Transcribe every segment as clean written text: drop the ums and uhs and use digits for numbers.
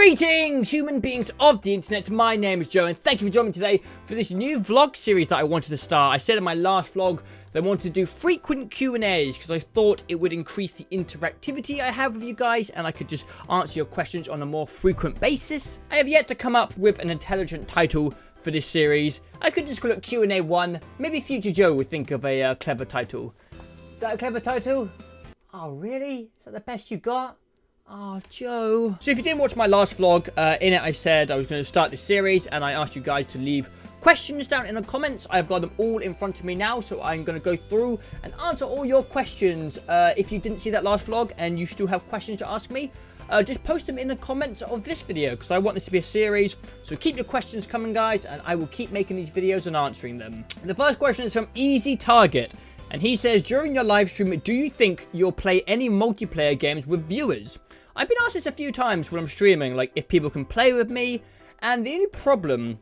Greetings, human beings of the internet. My name is Joe, and thank you for joining me today for this new vlog series that I wanted to start. I said in my last vlog that I wanted to do frequent Q&As because I thought it would increase the interactivity I have with you guys, and I could just answer your questions on a more frequent basis. I have yet to come up with an intelligent title for this series. I could just call it Q&A 1. Maybe future Joe would think of a clever title. Is that a clever title? Oh, really? Is that the best you got? Oh, Joe. So if you didn't watch my last vlog, in it I said I was going to start this series, and I asked you guys to leave questions down in the comments. I've got them all in front of me now, so I'm going to go through and answer all your questions. If you didn't see that last vlog and you still have questions to ask me, just post them in the comments of this video, because I want this to be a series. So keep your questions coming, guys, and I will keep making these videos and answering them. The first question is from Easy Target, and he says, during your live stream, do you think you'll play any multiplayer games with viewers? I've been asked this a few times when I'm streaming, like if people can play with me, and the only problem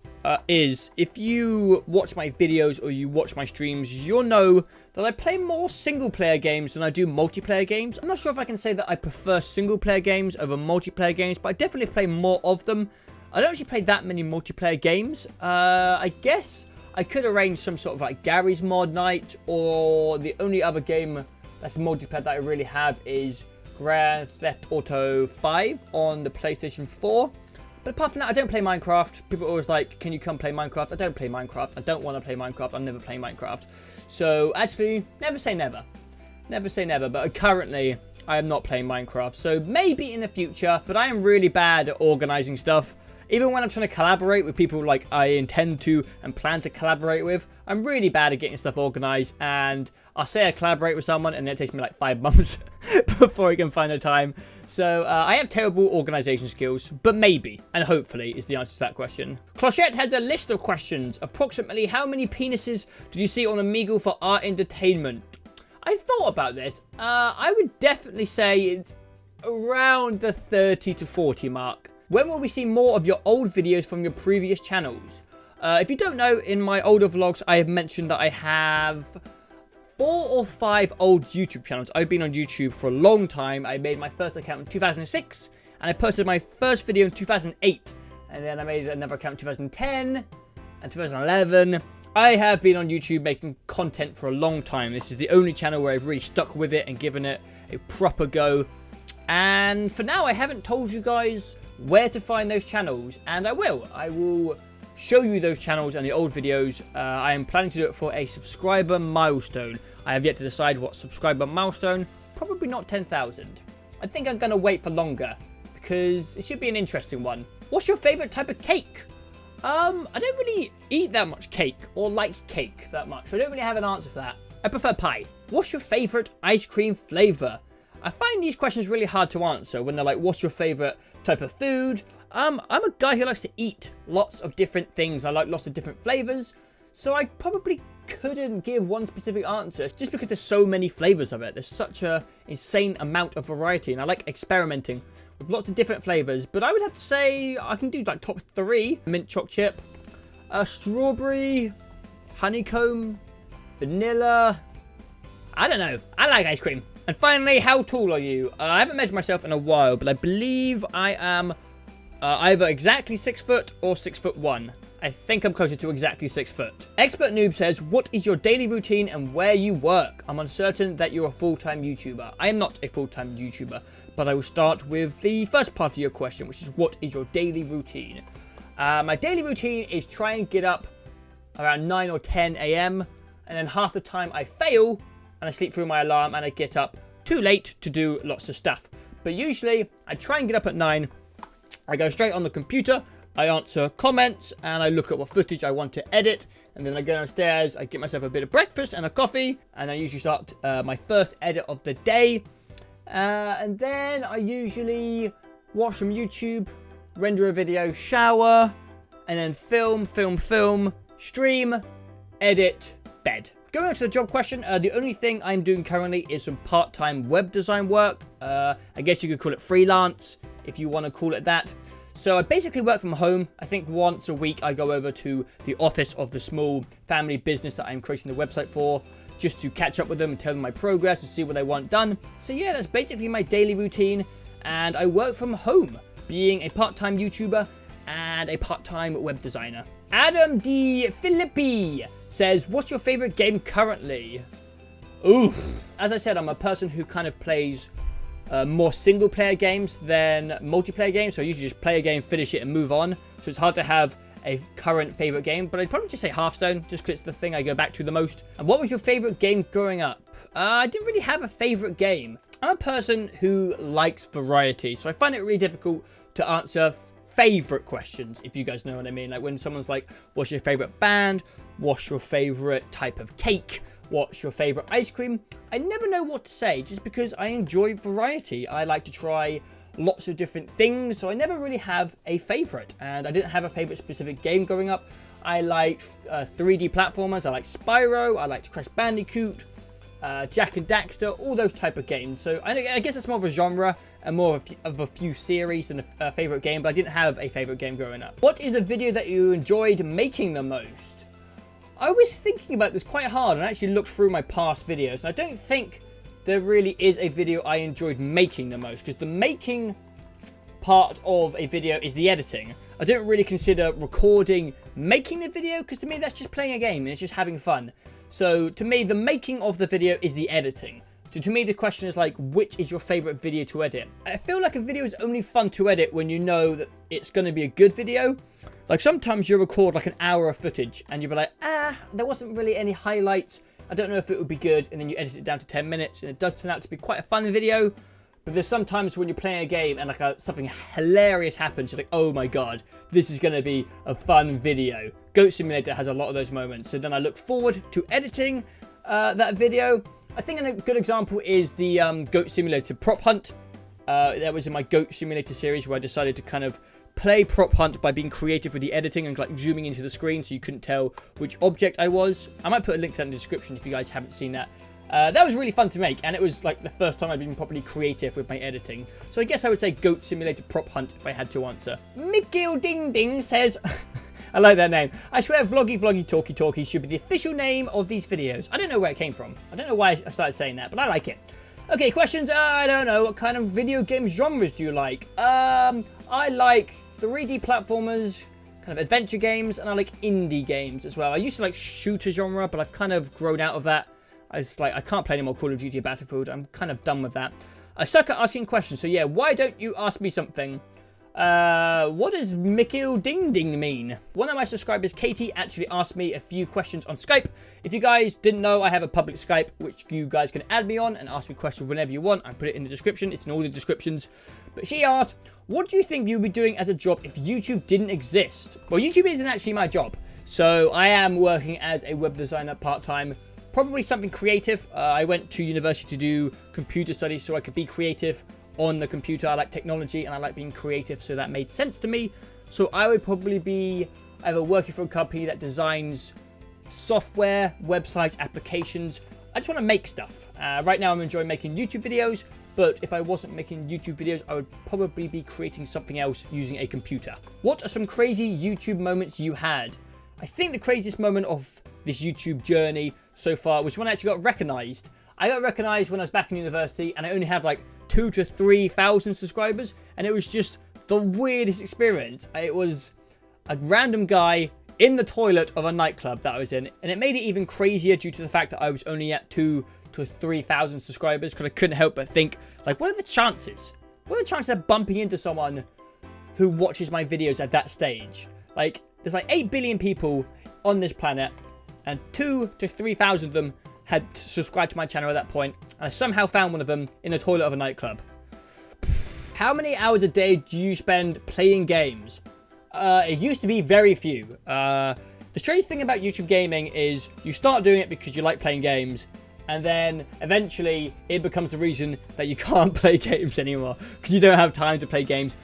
is if you watch my videos or you watch my streams, you'll know that I play more single player games than I do multiplayer games. I'm not sure if I can say that I prefer single player games over multiplayer games, but I definitely play more of them. I don't actually play that many multiplayer games. I guess I could arrange some sort of like Gary's mod night, or the only other game that's multiplayer that I really have is Grand Theft Auto 5 on the PlayStation 4. But apart from that, I don't play Minecraft. People are always like, can you come play Minecraft? I don't play Minecraft. I don't want to play Minecraft. I'm never playing Minecraft. So actually, never say never. Never say never. But currently, I am not playing Minecraft. So maybe in the future. But I am really bad at organizing stuff. Even when I'm trying to collaborate with people like I intend to and plan to collaborate with, I'm really bad at getting stuff organized. And I'll say I collaborate with someone, and then it takes me like 5 months before I can find the time. So I have terrible organization skills, but maybe and hopefully is the answer to that question. Clochette has a list of questions. Approximately how many penises did you see on Omegle for our entertainment? I thought about this. I would definitely say it's around the 30 to 40 mark. When will we see more of your old videos from your previous channels? If you don't know, in my older vlogs, I have mentioned that I have 4 or 5 old YouTube channels. I've been on YouTube for a long time. I made my first account in 2006, and I posted my first video in 2008. And then I made another account in 2010 and 2011. I have been on YouTube making content for a long time. This is the only channel where I've really stuck with it and given it a proper go. And for now, I haven't told you guys where to find those channels, and I will show you those channels and the old videos. I am planning to do it for a subscriber milestone. I have yet to decide what subscriber milestone. Probably not 10,000. I think I'm gonna wait for longer because it should be an interesting one. What's your favorite type of cake? I don't really eat that much cake or like cake that much, so I don't really have an answer for that. I prefer pie. What's your favorite ice cream flavor? I find these questions really hard to answer when they're like, what's your favorite type of food? I'm a guy who likes to eat lots of different things. I like lots of different flavors. So I probably couldn't give one specific answer just because there's so many flavors of it. There's such a insane amount of variety, and I like experimenting with lots of different flavors. But I would have to say I can do like top 3. Mint choc chip, strawberry, honeycomb, vanilla. I don't know. I like ice cream. And finally, how tall are you? I haven't measured myself in a while, but I believe I am either exactly 6 foot or 6'1". I think I'm closer to exactly 6 foot. Expert Noob says, what is your daily routine and where you work? I'm uncertain that you're a full-time YouTuber. I am not a full-time YouTuber, but I will start with the first part of your question, which is what is your daily routine? My daily routine is try and get up around 9 or 10 a.m. and then half the time I fail and I sleep through my alarm and I get up too late to do lots of stuff. But usually I try and get up at 9. I go straight on the computer, I answer comments, and I look at what footage I want to edit. And then I go downstairs, I get myself a bit of breakfast and a coffee, and I usually start my first edit of the day. And then I usually watch some YouTube, render a video, shower, and then film, stream, edit, bed. Going on to the job question, the only thing I'm doing currently is some part-time web design work. I guess you could call it freelance, if you want to call it that. So I basically work from home. I think once a week I go over to the office of the small family business that I'm creating the website for, just to catch up with them and tell them my progress and see what I want done. So yeah, that's basically my daily routine, and I work from home. being a part-time YouTuber and a part-time web designer. Adam D. Filippi says, what's your favorite game currently? Oof. As I said, I'm a person who kind of plays more single-player games than multiplayer games. So I usually just play a game, finish it, and move on. So it's hard to have a current favorite game, but I'd probably just say Hearthstone, just because it's the thing I go back to the most. And what was your favorite game growing up? I didn't really have a favorite game. I'm a person who likes variety, so I find it really difficult to answer favorite questions, if you guys know what I mean. Like when someone's like, what's your favorite band? What's your favorite type of cake? What's your favorite ice cream? I never know what to say, just because I enjoy variety. I like to try lots of different things, so I never really have a favorite, and I didn't have a favorite specific game growing up. I liked 3D platformers. I like Spyro, I liked Crash Bandicoot, Jak and Daxter, all those type of games. So I guess it's more of a genre and more of a few series than a favorite game, but I didn't have a favorite game growing up. What is a video that you enjoyed making the most? I was thinking about this quite hard and actually looked through my past videos, and I don't think there really is a video I enjoyed making the most, because the making part of a video is the editing. I don't really consider recording making the video, because to me that's just playing a game and it's just having fun. So to me, the making of the video is the editing. So to me, the question is like, which is your favorite video to edit? I feel like a video is only fun to edit when you know that it's going to be a good video. Like sometimes you record like an hour of footage and you'll be like, there wasn't really any highlights. I don't know if it would be good. And then you edit it down to 10 minutes and it does turn out to be quite a fun video. But there's sometimes when you're playing a game and like something hilarious happens, you're like, oh my god, this is going to be a fun video. Goat Simulator has a lot of those moments. So then I look forward to editing that video. I think a good example is the Goat Simulator prop hunt. That was in my Goat Simulator series where I decided to kind of play prop hunt by being creative with the editing and like zooming into the screen so you couldn't tell which object I was. I might put a link to that in the description if you guys haven't seen that. That was really fun to make, and it was like the first time I've been properly creative with my editing. So I guess I would say Goat Simulator prop hunt if I had to answer. Mikil Ding Ding says, I like that name. I swear Vloggy Talky Talky should be the official name of these videos. I don't know where it came from. I don't know why I started saying that, but I like it. Okay, questions. I don't know. What kind of video game genres do you like? I like 3D platformers, kind of adventure games, and I like indie games as well. I used to like shooter genre, but I've kind of grown out of that. I can't play any more Call of Duty or Battlefield. I'm kind of done with that. I suck at asking questions, so yeah, why don't you ask me something? What does Mikil Ding Ding mean? One of my subscribers, Katie, actually asked me a few questions on Skype. If you guys didn't know, I have a public Skype, which you guys can add me on and ask me questions whenever you want. I put it in the description. It's in all the descriptions. But she asked, what do you think you'd be doing as a job if YouTube didn't exist? Well, YouTube isn't actually my job. So I am working as a web designer part-time. Probably something creative. I went to university to do computer studies so I could be creative on the computer. I like technology and I like being creative, so that made sense to me. So I would probably be either working for a company that designs software, websites, applications. I just want to make stuff. Right now I'm enjoying making YouTube videos, but if I wasn't making YouTube videos, I would probably be creating something else using a computer. What are some crazy YouTube moments you had? I think the craziest moment of this YouTube journey so far was when I actually got recognized. I got recognized when I was back in university and I only had like 2,000 to 3,000 subscribers, and it was just the weirdest experience. It was a random guy in the toilet of a nightclub that I was in, and it made it even crazier due to the fact that I was only at 2,000 to 3,000 subscribers, because I couldn't help but think, like, what are the chances? What are the chances of bumping into someone who watches my videos at that stage? Like, there's like 8 billion people on this planet, and 2,000 to 3,000 of them had subscribed to my channel at that point, and I somehow found one of them in the toilet of a nightclub. How many hours a day do you spend playing games? It used to be very few. The strange thing about YouTube gaming is you start doing it because you like playing games, and then eventually it becomes the reason that you can't play games anymore because you don't have time to play games,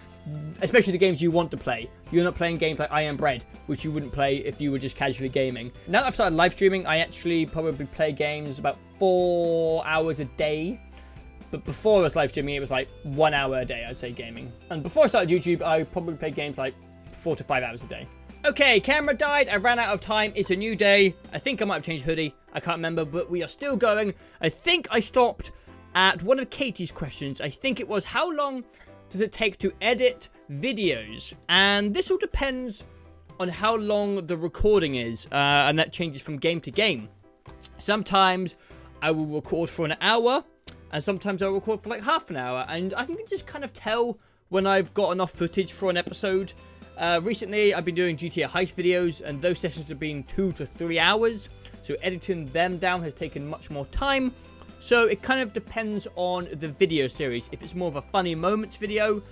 especially the games you want to play. You're not playing games like I Am Bread, which you wouldn't play if you were just casually gaming. Now that I've started live streaming, I actually probably play games about 4 hours a day. But before I was live streaming, it was like 1 hour a day, I'd say, gaming. And before I started YouTube, I probably played games like 4 to 5 hours a day. Okay, camera died. I ran out of time. It's a new day. I think I might have changed hoodie. I can't remember, but we are still going. I think I stopped at one of Katie's questions. I think it was, how long does it take to edit videos. And this all depends on how long the recording is, and that changes from game to game. Sometimes I will record for an hour, and sometimes I'll record for like half an hour, and I can just kind of tell when I've got enough footage for an episode. Recently, I've been doing GTA heist videos, and those sessions have been 2 to 3 hours, so editing them down has taken much more time. So it kind of depends on the video series. If it's more of a funny moments video,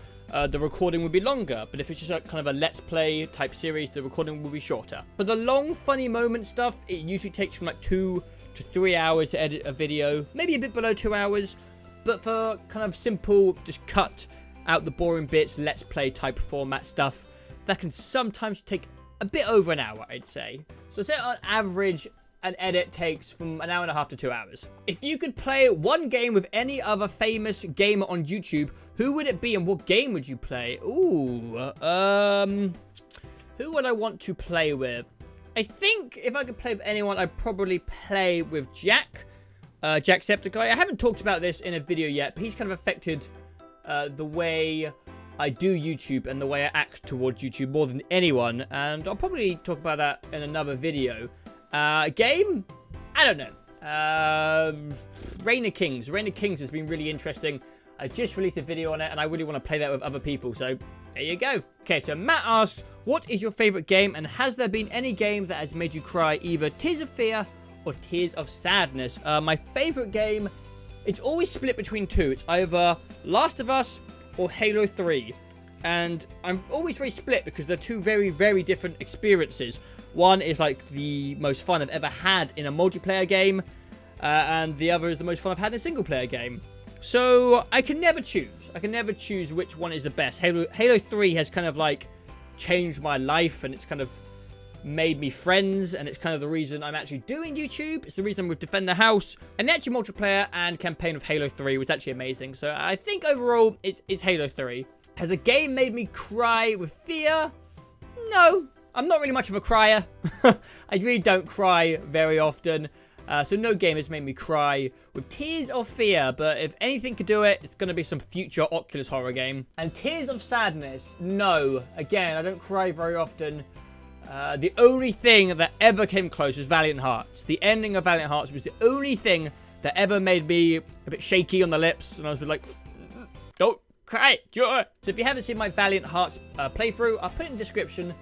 the recording will be longer, but if it's just a kind of a let's play type series, the recording will be shorter. For the long funny moment stuff, it usually takes from like 2 to 3 hours to edit a video, maybe a bit below 2 hours. But for kind of simple, just cut out the boring bits, let's play type format stuff, that can sometimes take a bit over an hour, I'd say. So say on average, an edit takes from an hour and a half to 2 hours. If you could play one game with any other famous gamer on YouTube, who would it be and what game would you play? Ooh, who would I want to play with? I think if I could play with anyone, I'd probably play with Jack. Jacksepticeye. I haven't talked about this in a video yet, but he's kind of affected the way I do YouTube and the way I act towards YouTube more than anyone. And I'll probably talk about that in another video. Game? I don't know. Reign of Kings. Reign of Kings has been really interesting. I just released a video on it, and I really want to play that with other people, so there you go. Okay, so Matt asks, what is your favorite game, and has there been any game that has made you cry, either tears of fear or tears of sadness? My favorite game, it's always split between two. It's either Last of Us or Halo 3. And I'm always very split because they're two very, very different experiences. One is like the most fun I've ever had in a multiplayer game, and the other is the most fun I've had in a single player game. So I can never choose. I can never choose which one is the best. Halo 3 has kind of like changed my life, and it's kind of made me friends, and it's kind of the reason I'm actually doing YouTube. It's the reason I'm with Defend the House, and the actual multiplayer and campaign of Halo 3 was actually amazing. So I think overall it's Halo 3. Has a game made me cry with fear? No, I'm not really much of a crier. I really don't cry very often. So no game has made me cry with tears of fear. But if anything could do it, it's going to be some future Oculus horror game. And tears of sadness? No. Again, I don't cry very often. The only thing that ever came close was Valiant Hearts. The ending of Valiant Hearts was the only thing that ever made me a bit shaky on the lips. And I was like, don't cry, Joe. So if you haven't seen my Valiant Hearts playthrough, I'll put it in the description.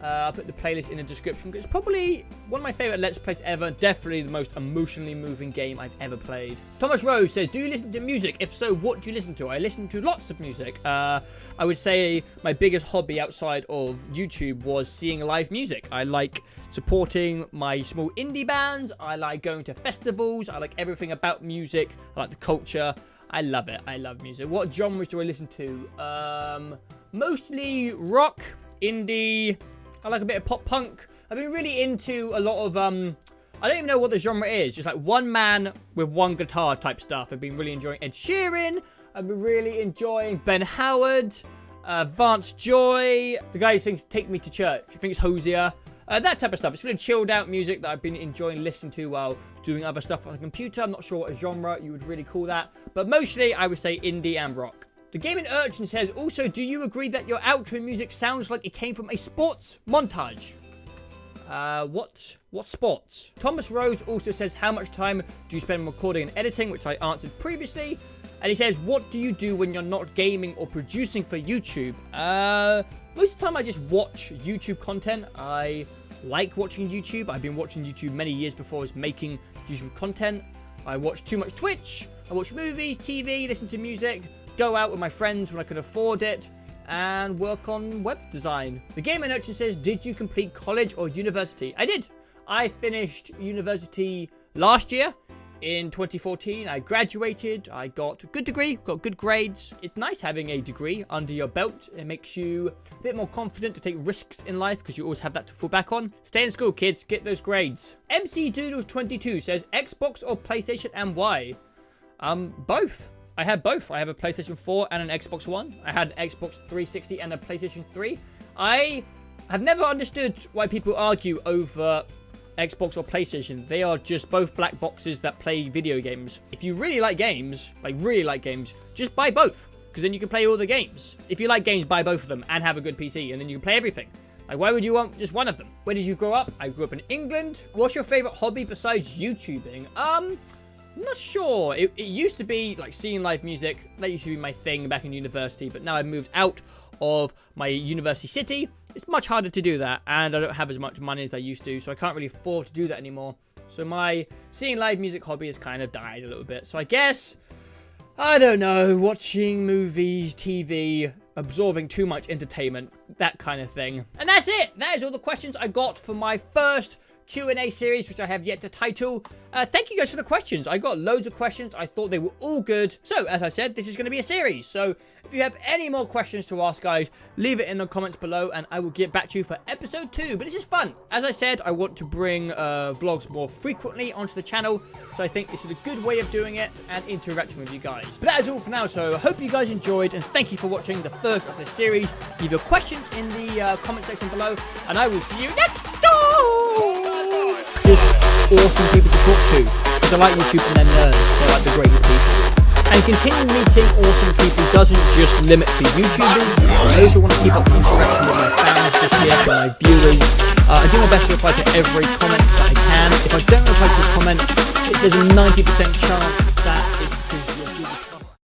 I'll put the playlist in the description. It's probably one of my favorite Let's Plays ever. Definitely the most emotionally moving game I've ever played. Thomas Rose says, do you listen to music? If so, what do you listen to? I listen to lots of music. I would say my biggest hobby outside of YouTube was seeing live music. I like supporting my small indie bands. I like going to festivals. I like everything about music. I like the culture. I love it. I love music. What genres do I listen to? Mostly rock, indie. I like a bit of pop punk. I've been really into a lot of, I don't even know what the genre is. Just like one man with one guitar type stuff. I've been really enjoying Ed Sheeran. I've been really enjoying Ben Howard, Vance Joy, the guy who sings Take Me to Church. I think it's Hosier. That type of stuff. It's really chilled out music that I've been enjoying listening to while doing other stuff on the computer. I'm not sure what genre you would really call that. But mostly I would say indie and rock. The Gaming Urchin says, also, do you agree that your outro music sounds like it came from a sports montage? What sports? Thomas Rose also says, how much time do you spend recording and editing, which I answered previously. And he says, what do you do when you're not gaming or producing for YouTube? Most of the time I just watch YouTube content. I like watching YouTube. I've been watching YouTube many years before I was making YouTube content. I watch too much Twitch. I watch movies, TV, listen to music, go out with my friends when I can afford it, and work on web design. The Gamer Urchin says, did you complete college or university? I did. I finished university last year in 2014. I graduated. I got a good degree, got good grades. It's nice having a degree under your belt. It makes you a bit more confident to take risks in life because you always have that to fall back on. Stay in school, kids. Get those grades. MC Doodles22 says, Xbox or PlayStation, and why? Both. I had both. I have a PlayStation 4 and an Xbox One. I had an Xbox 360 and a PlayStation 3. I have never understood why people argue over Xbox or PlayStation. They are just both black boxes that play video games. If you really like games, just buy both. because then you can play all the games. If you like games, buy both of them and have a good PC, and then you can play everything. Like, why would you want just one of them? Where did you grow up? I grew up in England. What's your favorite hobby besides YouTubing? I'm not sure. It used to be like seeing live music. That used to be my thing back in university, but now I've moved out of my university city. It's much harder to do that, and I don't have as much money as I used to, so I can't really afford to do that anymore. So my seeing live music hobby has kind of died a little bit. So I guess, I don't know, watching movies, TV, absorbing too much entertainment, that kind of thing. And that's it. That is all the questions I got for my first Q&A series, which I have yet to title. Thank you guys for the questions. I got loads of questions. I thought they were all good. So, as I said, this is going to be a series. So, if you have any more questions to ask, guys, leave it in the comments below, and I will get back to you for episode 2. But this is fun. As I said, I want to bring vlogs more frequently onto the channel. So, I think this is a good way of doing it and interacting with you guys. But that is all for now. So, I hope you guys enjoyed, and thank you for watching the first of this series. Leave your questions in the comment section below, and I will see you next time. Just awesome people to talk to. Because I like YouTube and they're nerds. They're like the greatest people. And continuing meeting awesome people doesn't just limit to YouTubers. I also want to keep up the interaction with my fans this year, with my viewers. I do my best to reply to every comment that I can. If I don't reply to a comment, there's a 90% chance